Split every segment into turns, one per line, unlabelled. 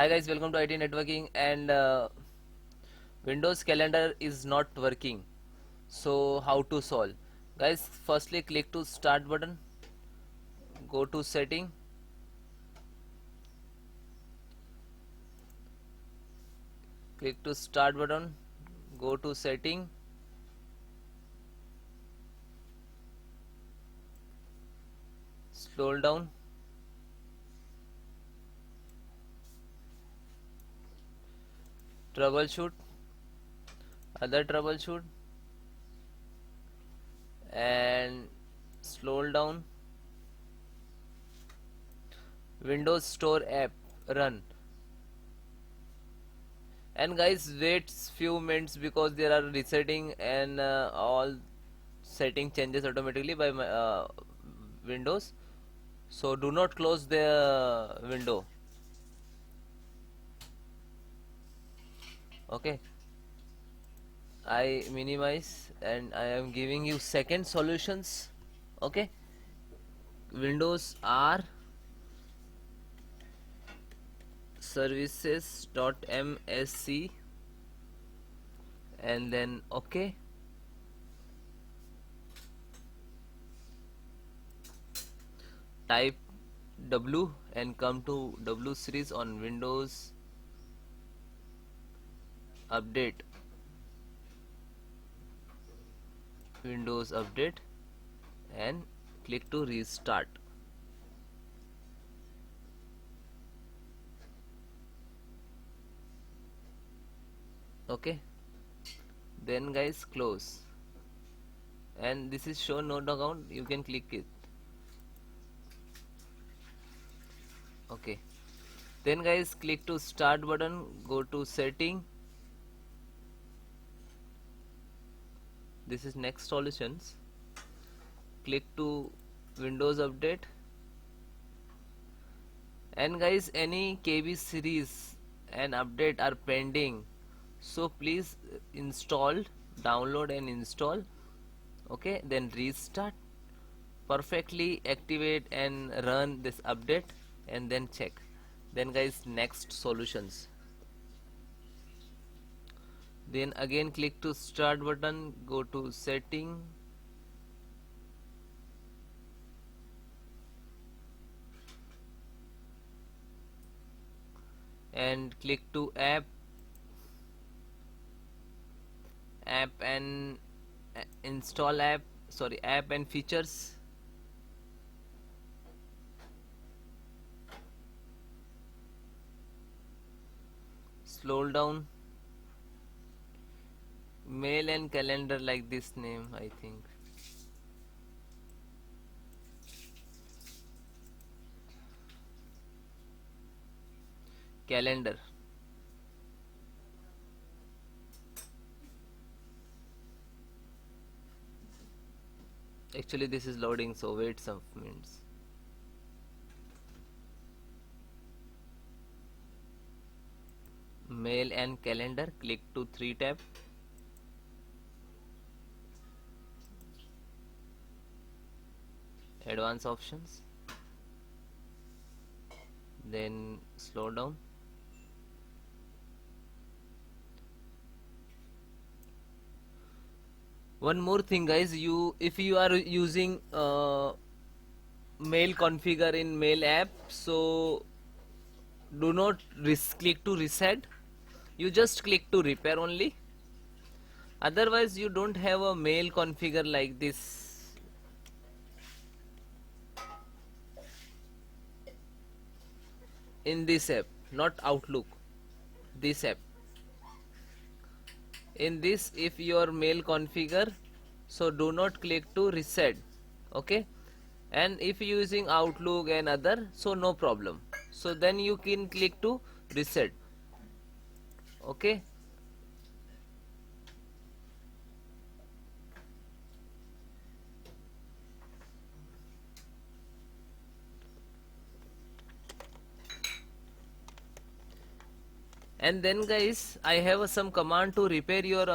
Hi guys, welcome to IT networking. And Windows calendar is not working, so how to solve? Guys, firstly click to start button, go to setting, click to start button, go to setting, scroll down, troubleshoot, other troubleshoot, and scroll down, Windows Store app, run. And guys, wait few minutes because there are resetting and all setting changes automatically by Windows. So do not close the window. Okay, I minimize and I am giving you second solutions. Okay, Windows R services.msc and then okay, type W and come to W series on Windows update, Windows update, and click to restart. Okay, then guys close, and this is show no account, you can click it. Okay, then guys click to start button, go to setting, this is next solutions, click to Windows update, and guys any KB series and update are pending, so please install, download and install. Okay, then restart, perfectly activate and run this update and then check. Then guys next solutions, then again click to start button, go to setting, and click to app and install app, sorry, app and features, scroll down, mail and calendar, like this name I think, calendar. Actually this is loading, so wait some minutes. Mail and calendar, click to 3 tab, advanced options, then slow down. One more thing guys, you if you are using mail configure in mail app, so do not click to reset, you just click to repair only, otherwise you don't have a mail configure like this. In this app, not Outlook, this app, in this if your mail configure, so do not click to reset. Okay, and if using Outlook and other, so no problem, so then you can click to reset. Okay, and then guys I have some command to repair your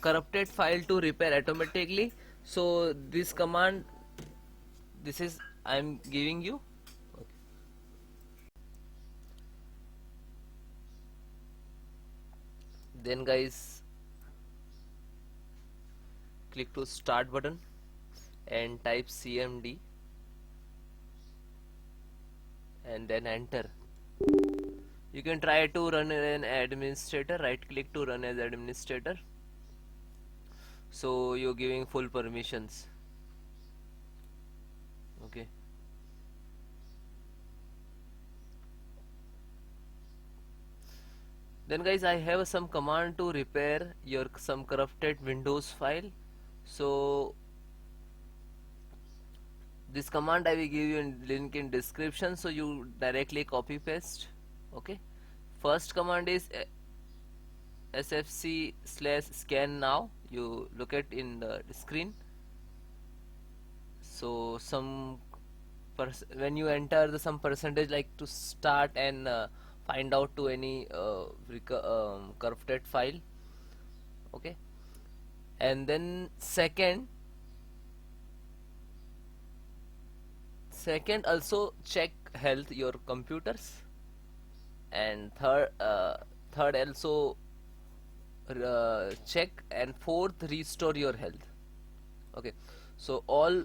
corrupted file to repair automatically, so this command, this is I am giving you. Then guys, click to start button and type cmd and then enter. You can try to run an administrator, right click to run as administrator, so you're giving full permissions. Okay, then guys, I have some command to repair your some corrupted Windows file. So this command I will give you in link in description, so you directly copy paste. Okay, first command is sfc slash scan now. You look at in the screen. So some when you enter the some percentage like to start and find out to any corrupted file. Okay, and then second also check health your computers, and third also check, and fourth restore your health. Okay, so all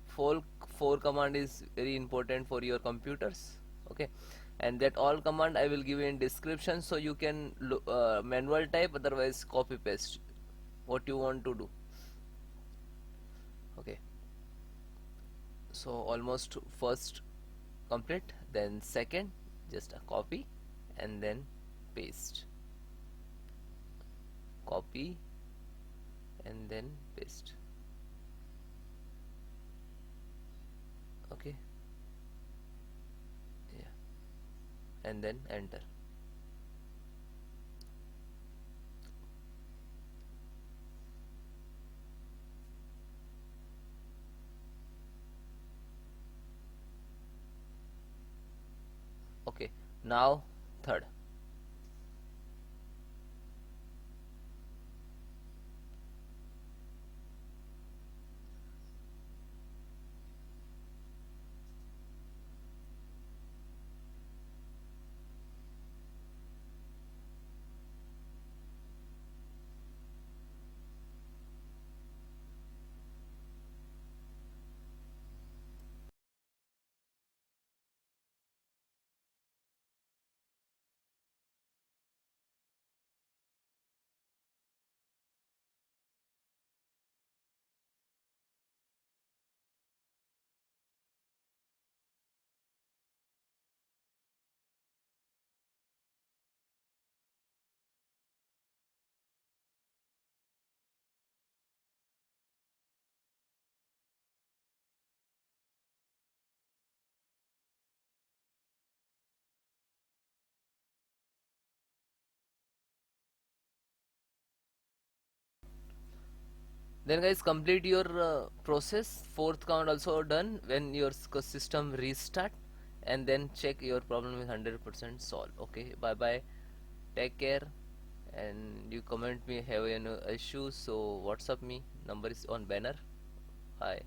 four four command is very important for your computers. Okay, and that all command I will give you in description, so you can manual type, otherwise copy paste what you want to do. Okay, so almost first complete, then second just a copy and then paste, copy and then paste. Okay, yeah, and then enter. Okay, now third. Then guys, complete your process. Fourth count also done. When your system restart, and then check your problem is 100% solved. Okay, bye bye, take care, and you comment me have any issue, so WhatsApp me, number is on banner. Bye.